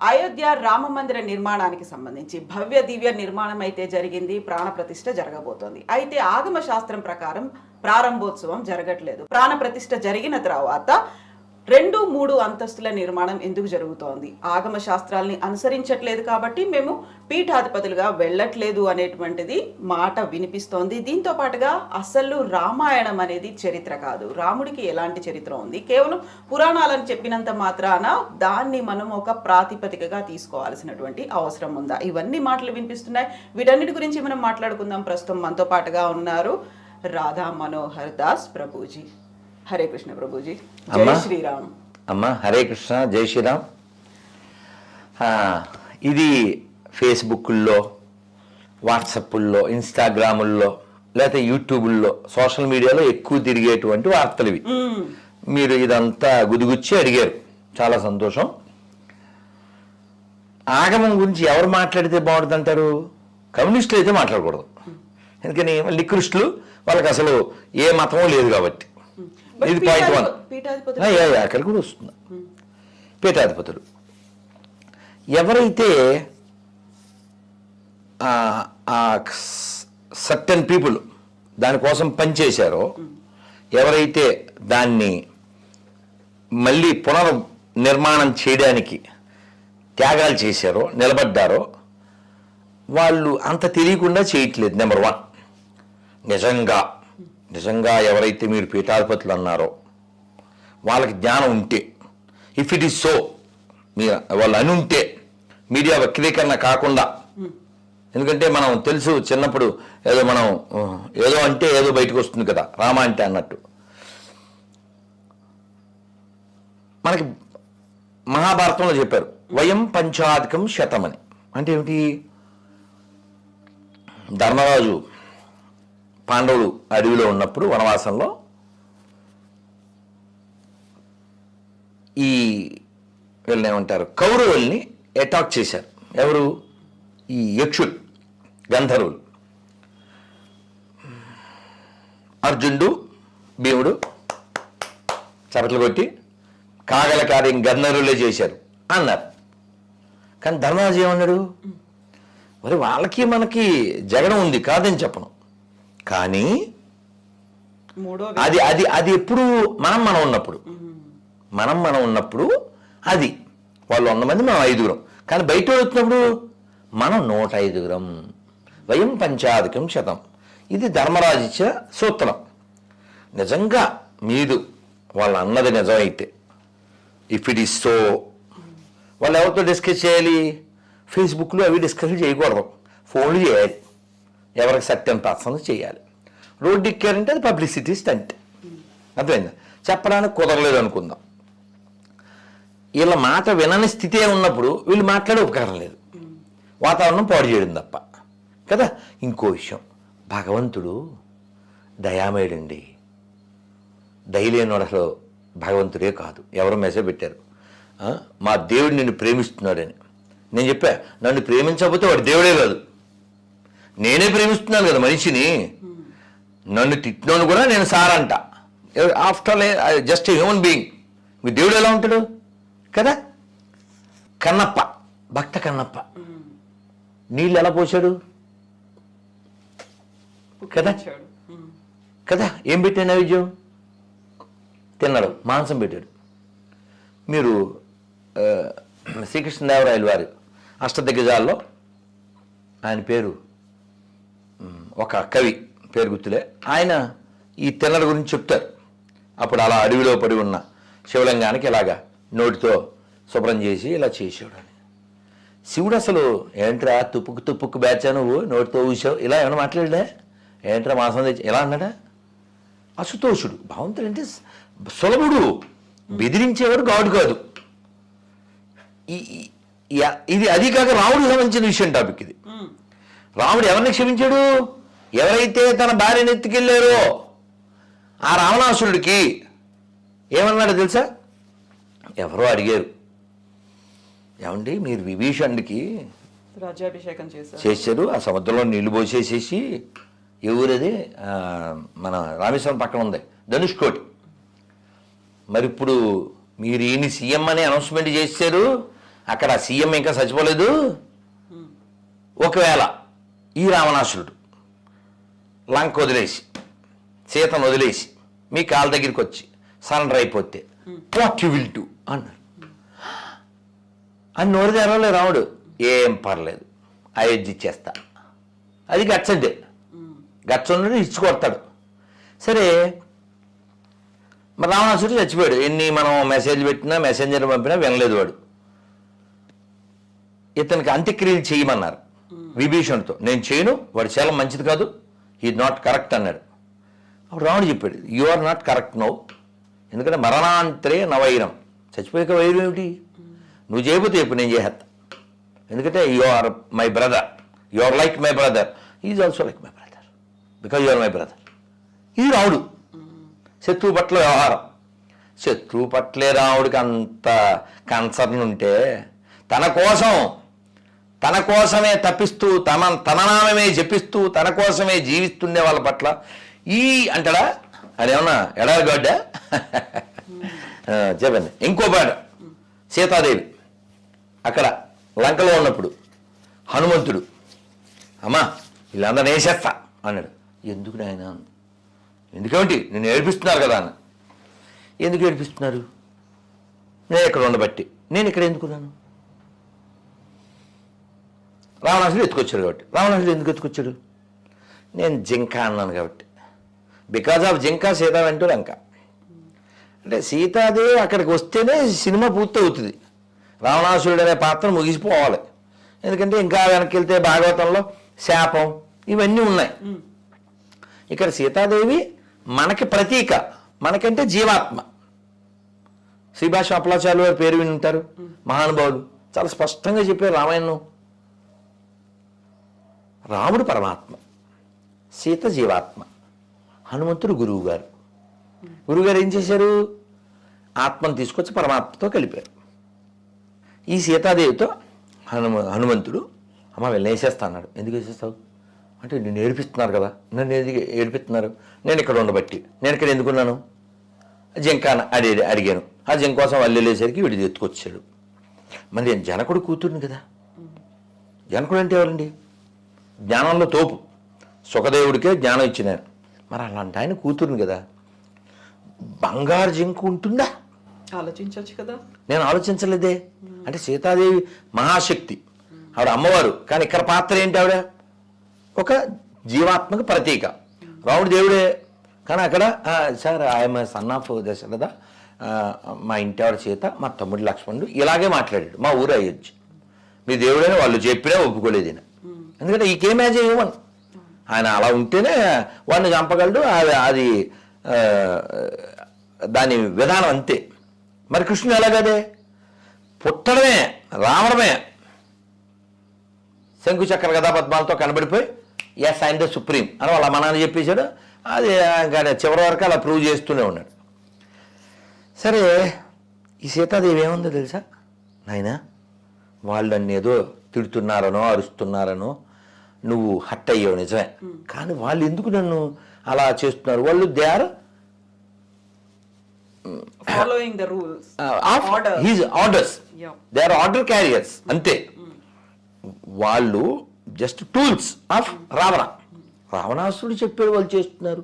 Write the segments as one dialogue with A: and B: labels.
A: అయోధ్య రామ మందిర నిర్మాణానికి సంబంధించి భవ్య దివ్య నిర్మాణం అయితే జరిగింది, ప్రాణ ప్రతిష్ఠ జరగబోతోంది. అయితే ఆగమ శాస్త్రం ప్రకారం ప్రారంభోత్సవం జరగట్లేదు. ప్రాణ ప్రతిష్ఠ జరిగిన తర్వాత 2-3 అంతస్తుల నిర్మాణం ఎందుకు జరుగుతోంది? ఆగమ శాస్త్రాల్ని అనుసరించట్లేదు కాబట్టి మేము పీఠాధిపతులుగా వెళ్ళట్లేదు అనేటువంటిది మాట వినిపిస్తోంది. దీంతో పాటుగా అసలు రామాయణం అనేది చరిత్ర కాదు, రాముడికి ఎలాంటి చరిత్ర ఉంది, కేవలం పురాణాలను చెప్పినంత మాత్రాన దాన్ని మనం ఒక ప్రాతిపదికగా తీసుకోవాల్సినటువంటి అవసరం ఉందా? ఇవన్నీ మాటలు వినిపిస్తున్నాయి. వీటన్నిటి గురించి మనం మాట్లాడుకుందాం. ప్రస్తుతం మనతో పాటుగా ఉన్నారు రాధా మనోహర్ దాస్ ప్రభుజీ. హరే కృష్ణ ప్రభుజీ. జై శ్రీరామ్.
B: అమ్మా హరే కృష్ణ, జై శ్రీరామ్. ఇది ఫేస్బుక్ల్లో, వాట్సాప్ల్లో, ఇన్స్టాగ్రాముల్లో, లేకపోతే యూట్యూబుల్లో, సోషల్ మీడియాలో ఎక్కువ తిరిగేటువంటి వార్తలు ఇవి. మీరు ఇదంతా గుదిగుచ్చి అడిగారు, చాలా సంతోషం. ఆగమం గురించి ఎవరు మాట్లాడితే బాగుంటుంది అంటారు? కమ్యూనిస్టులు అయితే మాట్లాడకూడదు, ఎందుకని నికృష్టులు, వాళ్ళకి అసలు ఏ మతమో లేదు కాబట్టి. ఇది పాయింట్ 1. అక్కడ కూడా వస్తుంది. పీఠాధిపతులు ఎవరైతే సర్టెన్ పీపుల్ దానికోసం పనిచేశారో, ఎవరైతే దాన్ని మళ్ళీ పునర్నిర్మాణం చేయడానికి త్యాగాలు చేశారో, నిలబడ్డారో, వాళ్ళు అంత తెలియకుండా చేయట్లేదు. నెంబర్ 1. నిజంగా ఎవరైతే మీరు పీఠాధిపతులు అన్నారో వాళ్ళకి జ్ఞానం ఉంటే, ఇఫ్ ఇట్ ఈస్ సో, మీరు వాళ్ళు అని ఉంటే, మీడియా వక్రీకరణ కాకుండా, ఎందుకంటే మనం తెలుసు చిన్నప్పుడు ఏదో మనం ఏదో అంటే ఏదో బయటకు వస్తుంది కదా, రామ అంటే అన్నట్టు. మనకి మహాభారతంలో చెప్పారు వయం పంచాధికం శతమని. అంటే ఏమిటి? ధర్మరాజు పాండవులు అడవిలో ఉన్నప్పుడు వనవాసంలో ఈ వీళ్ళని ఏమంటారు, కౌరవుల్ని అటాక్ చేశారు. ఎవరు? ఈ యక్షులు, గంధర్వులు. అర్జునుడు, భీముడు చపట్లు కొట్టి కాగల కార్యం గంధర్వులే చేశారు అన్నారు. కానీ ధర్మరాజు ఏమన్నాడు? మరి వాళ్ళకి మనకి జగడం ఉంది, కాదని చెప్పను, కానీ అది అది అది ఎప్పుడు మనం ఉన్నప్పుడు అది వాళ్ళు 100 మంది, మనం 5గురం. కానీ బయట వచ్చినప్పుడు మనం 105గురం. వయం పంచాధికం శతం. ఇది ధర్మరాజు ఇచ్చిన సూత్రం. నిజంగా మీరు వాళ్ళు అన్నది నిజమైతే, ఇఫ్ ఇట్ ఈస్ సో, వాళ్ళు ఎవరితో డిస్కస్ చేయాలి? ఫేస్బుక్లో అవి డిస్కస్ చేయకూడదు, ఫోన్లు చేయాలి. ఎవరికి సత్యం పర్సన్ చేయాలి. రోడ్డు ఎక్కారంటే అది పబ్లిసిటీ స్టంట్. అర్థమైందా? చెప్పడానికి కుదరలేదు అనుకుందాం. వీళ్ళ మాట వినని స్థితే ఉన్నప్పుడు వీళ్ళు మాట్లాడే ఉపకారం లేదు, వాతావరణం పాడు చేయడం తప్ప కదా. ఇంకో విషయం, భగవంతుడు దయామయుడండి. దయలేనోడు అసలు భగవంతుడే కాదు. ఎవరో మెసేజ్ పెట్టారు, మా దేవుడు నిన్ను ప్రేమిస్తున్నాడని. నేను చెప్పా, నన్ను ప్రేమించకపోతే వాడు దేవుడే కాదు, నేనే ప్రేమిస్తున్నాను కదా మనిషిని. నన్ను తిట్టినోను కూడా నేను సారంట. After just human being. మీ దేవుడు ఎలా ఉంటాడు కదా? కన్నప్ప, భక్త కన్నప్ప నీళ్ళు ఎలా పోసాడు కదా? కదా, ఏం పెట్టాడు? నైవేద్యం తిన్నాడు, మాంసం పెట్టాడు. మీరు శ్రీకృష్ణదేవరాయలు వారి అష్టదిగ్గజాల్లో ఆయన పేరు, ఒక కవి పేరు గుర్తులే, ఆయన ఈ తిన్నడ గురించి చెప్తారు. అప్పుడు అలా అడవిలో పడి ఉన్న శివలింగానికి ఇలాగా నోటితో శుభ్రం చేసి ఇలా చేసాడు అని. శివుడు అసలు ఏంట్రా తుప్పుకు బ్యాచా నువ్వు, నోటితో ఊసావు, ఇలా ఏమైనా మాట్లాడా? ఏంట్రా మాంసం తెచ్చి ఇలా అన్నాడా? అసుతోషుడు. భగవంతుడు అంటే సులభుడు, బెదిరించేవాడు గాడు కాదు. ఇది అది కాక రాముడికి సంబంధించిన విషయం టాపిక్ ఇది. రాముడు ఎవరిని క్షమించాడు? ఎవరైతే తన భార్యను ఎత్తుకెళ్ళారో ఆ రావణాసురుడికి ఏమన్నాడు తెలుసా? ఎవరో అడిగారు, ఏమండి మీరు విభీషణుడికి
A: రాజ్యాభిషేకం
B: చేశారు, ఆ సముద్రంలో నీళ్లు పోసేసేసి, ఏ ఊరది, మన రామేశ్వరం పక్కన ఉంది, ధనుష్కోటి. మరి ఇప్పుడు మీరు ఈయన సీఎం అని అనౌన్స్మెంట్ చేశారు, అక్కడ సీఎం ఇంకా చచ్చిపోలేదు. ఒకవేళ ఈ రావణాసురుడు లంక వదిలేసి సీతను వదిలేసి మీ కాళ్ళ దగ్గరికి వచ్చి సరెండర్ అయిపోతే వాట్ యు విల్ డూ అన్నారు. అని నోరు తెరవలే రాముడు. ఏం పర్లేదు, అయోధ్య ఇచ్చేస్తా. అది గట్స్ అంటే గట్స్ ఉన్నది ఇచ్చి కొడతాడు. సరే, మరి రావణాసురుడు చచ్చిపోయాడు. ఎన్ని మనం మెసేజ్ పెట్టినా మెసెంజర్ పంపినా వినలేదు వాడు. ఇతనికి అంత్యక్రియలు చేయమన్నారు విభీషణుడితో. నేను చేయను, వాడు చాలా మంచిది కాదు, ఈ నాట్ కరెక్ట్ అన్నాడు. అప్పుడు రాముడు చెప్పాడు, you are not correct no, ఎందుకంటే మరణాంతరే నవైరం, చచ్చిపోయాక వైరం ఏమిటి, నువ్వు చేయబోతే ఇప్పుడు నేను చేసేస్తా. ఎందుకంటే you are my brother, you are like my brother, is also like my brother, because you are my brother. ఇది రాముడు శత్రువు పట్ల వ్యవహారం. శత్రువు పట్లే రాముడికి అంత కన్సర్న్ ఉంటే తన కోసమే తప్పిస్తూ తన నామమే జపిస్తూ తన కోసమే జీవిస్తుండే వాళ్ళ పట్ల ఈ అంటాడా, అదేమన్నా ఎడాగడ్డా చెప్పండి. ఇంకో పాట, సీతాదేవి అక్కడ లంకలో ఉన్నప్పుడు హనుమంతుడు, అమ్మా వీళ్ళందరూ వేసేస్తా అన్నాడు. ఎందుకు నాయన, ఎందుకేమిటి, నేను ఏడిపిస్తున్నారు కదా అన్న. ఎందుకు ఏడిపిస్తున్నారు, నేను ఇక్కడ ఉండబట్టి, నేను ఇక్కడ ఎందుకున్నాను. రావణాసుడు ఎత్తుకొచ్చాడు కాబట్టి. రావణాసుడు ఎందుకు ఎత్తుకొచ్చాడు, నేను జింక అన్నాను కాబట్టి. బికాజ్ ఆఫ్ జింక సీత వెంటూ లంక. అంటే సీతాదేవి అక్కడికి వస్తేనే సినిమా పూర్తి అవుతుంది, రావణాసురుడు అనే పాత్ర ముగిసిపోవాలి. ఎందుకంటే ఇంకా వెనక్కి వెళ్తే భాగవతంలో శాపం ఇవన్నీ ఉన్నాయి. ఇక్కడ సీతాదేవి మనకి ప్రతీక, మనకంటే జీవాత్మ. శ్రీభాష అప్పలాచార్యులు వారి పేరు విని ఉంటారు, మహానుభావులు చాలా స్పష్టంగా చెప్పారు రామాయణం. రాముడు పరమాత్మ, సీత జీవాత్మ, హనుమంతుడు గురువుగారు. గురువుగారు ఏం చేశారు, ఆత్మను తీసుకొచ్చి పరమాత్మతో కలిపారు. ఈ సీతాదేవితో హనుమంతుడు అమ్మ వెళ్ళి వేసేస్తా అన్నాడు. ఎందుకు వేసేస్తావు అంటే, నేను ఏడిపిస్తున్నారు కదా, నన్ను ఎందుకు ఏడిపిస్తున్నారు, నేను ఇక్కడ ఉండబట్టి, నేను ఇక్కడ ఎందుకున్నాను. జింక అడిగాను, ఆ జింక కోసం వాళ్ళు వెళ్ళేసరికి వీడి ఎత్తుకొచ్చాడు. మరి నేను జనకుడు కూతురుని కదా. జనకుడు అంటే ఎవరండి, జ్ఞానంలో తోపు, సుఖదేవుడికే జ్ఞానం ఇచ్చిన. మరి అలాంటి ఆయన కూతురుని కదా, బంగారు జింక ఉంటుందా,
A: ఆలోచించవచ్చు కదా.
B: నేను ఆలోచించలేదే. అంటే సీతాదేవి మహాశక్తి, ఆవిడ అమ్మవారు, కానీ ఇక్కడ పాత్ర ఏంటి, ఆవిడ ఒక జీవాత్మక ప్రతీక. రాముడు దేవుడే, కానీ అక్కడ సార్ ఆయన సన్ ఆఫ్ దశరథ, మా ఇంటి ఆవిడ సీత, మా తమ్ముడు లక్ష్మణుడు ఇలాగే మాట్లాడాడు. మా ఊరు అయ్యొచ్చు, మీ దేవుడని వాళ్ళు చెప్పినా ఒప్పుకోలేదు ఈయన. ఎందుకంటే ఈ కే మ్యాచ్ ఇవ్వను, ఆయన అలా ఉంటేనే వాడిని చంపగలడు, అది దాని విధానం అంతే. మరి కృష్ణుడు ఎలాగదే, పుట్టడమే రావడమే శంకుచక్ర గదా పద్మాలతో కనబడిపోయి ఎస్ ఆయన ద సుప్రీం అని వాళ్ళ అమ్మ చెప్పేశాడు. అది చివరి వరకు అలా ప్రూవ్ చేస్తూనే ఉన్నాడు. సరే, ఈ సీతాదేవి ఏముందో తెలుసా నాయన, వాళ్ళు నన్ను ఏదో తిడుతున్నారనో అరుస్తున్నారనో నువ్వు హట్ అయ్యావు నిజమే, కానీ వాళ్ళు ఎందుకు నన్ను అలా చేస్తున్నారు, వాళ్ళు they are
A: following the rules
B: of his orders, they are order carriers అంతే. వాళ్ళు జస్ట్ టూల్స్ ఆఫ్ రావణ. రావణాసురుడు చెప్పాడు వాళ్ళు చేస్తున్నారు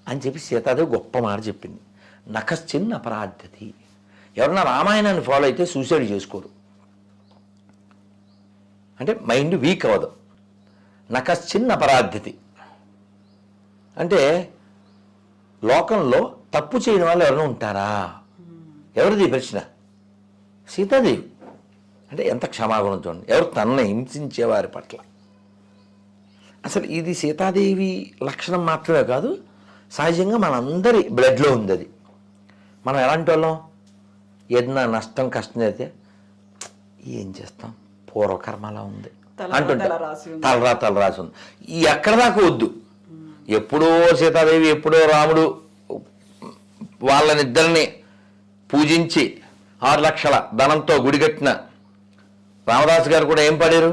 B: అని చెప్పి సీతాదేవి గొప్ప మాట చెప్పింది. నకశ్చిన్ అపరాధ్యతి. ఎవరన్నా రామాయణాన్ని ఫాలో అయితే సూసైడ్ చేసుకోరు, అంటే మైండ్ వీక్ అవ్వదు. నకశ్చిన్ అపరాధ్యతి అంటే లోకంలో తప్పు చేయని వాళ్ళు ఎవరైనా ఉంటారా, ఎవరిది ప్రశ్న, సీతాదేవి. అంటే ఎంత క్షమాగుణం చూడండి, ఎవరు తనని హింసించే వారి పట్ల. అసలు ఇది సీతాదేవి లక్షణం మాత్రమే కాదు, సహజంగా మనందరి బ్లడ్లో ఉంది అది. మనం ఎలాంటి వాళ్ళం, ఏదైనా నష్టం కష్టం అయితే ఏం చేస్తాం, పూర్వకర్మ అలా ఉంది అంటుంటే తలరా రాసి ఉంది. ఈ ఎక్కడ దాకా వద్దు, ఎప్పుడో సీతాదేవి ఎప్పుడో రాముడు వాళ్ళనిద్దరిని పూజించి 6 లక్షల ధనంతో గుడి కట్టిన రామదాసు గారు కూడా ఏం పాడారు,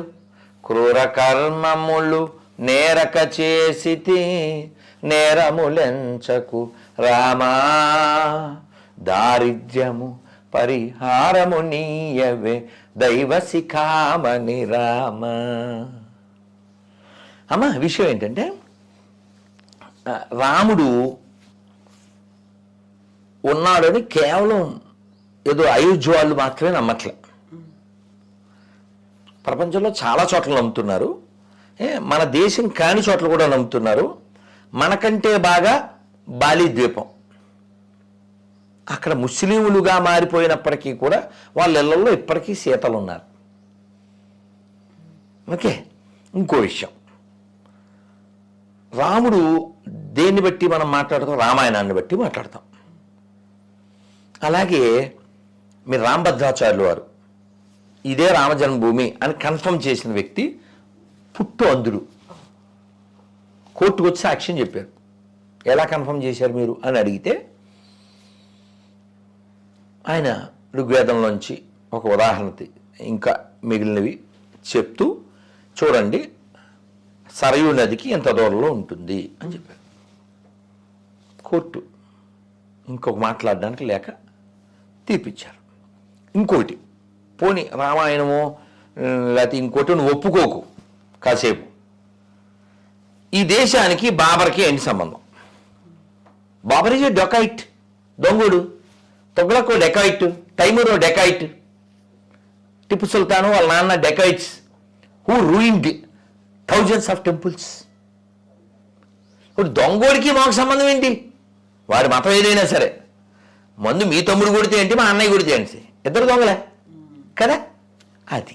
B: క్రూర కర్మములు నేరక చేసితి నేరములెంచకు రామా, దారిద్ర్యము పరిహారము నీయవే దైవ శిఖామణి రామ. అమ్మ విషయం ఏంటంటే రాముడు ఉన్నాడని కేవలం ఏదో అయోధ్య వాళ్ళు మాత్రమే నమ్మట్లే. ప్రపంచంలో చాలా చోట్ల నమ్ముతున్నారు, మన దేశం కాని చోట్ల కూడా నమ్ముతున్నారు. మనకంటే బాగా బాలి ద్వీపం, అక్కడ ముస్లింలుగా మారిపోయినప్పటికీ కూడా వాళ్ళ ఇళ్లలో ఇప్పటికీ సీతలు ఉన్నారు. ఓకే, ఇంకో విషయం, రాముడు దేన్ని బట్టి మనం మాట్లాడతాం? రామాయణాన్ని బట్టి మాట్లాడతాం. అలాగే మీరు రామభద్రాచార్యులు వారు ఇదే రామజన్మభూమి అని కన్ఫర్మ్ చేసిన వ్యక్తి పుట్టు అంధుడు. కోర్టుకు వచ్చి సాక్ష్యం చెప్పారు. ఎలా కన్ఫర్మ్ చేశారు మీరు అని అడిగితే ఆయన ఋగ్వేదంలోంచి ఒక ఉదాహరణ ఇంకా మిగిలినవి చెప్తూ, చూడండి సరయూ నదికి ఎంత దూరంలో ఉంటుంది అని చెప్పారు. కోర్టు ఇంకొక మాట్లాడడానికి లేక తీర్పిచ్చారు. ఇంకోటి, పోని రామాయణమో లేకపోతే ఇంకోటి నువ్వు ఒప్పుకోకు కాసేపు, ఈ దేశానికి బాబర్కి ఏంటి సంబంధం? బాబర్ ఈజ్ డొకైట్, దొంగడు. తొగ్లకో డెకాయిట్, తైమూరో డెకాయిట్, టిప్పు సుల్తాను వాళ్ళ నాన్న dacoits who ruined thousands of temples. ఇప్పుడు దొంగోడికి మాకు సంబంధం ఏంటి? వాడి మతం ఏదైనా సరే, మందు మీ తమ్ముడు కొడితే ఏంటి, మా అన్నయ్య కొడితే ఏంటి, ఇద్దరు దొంగలే కదా. అది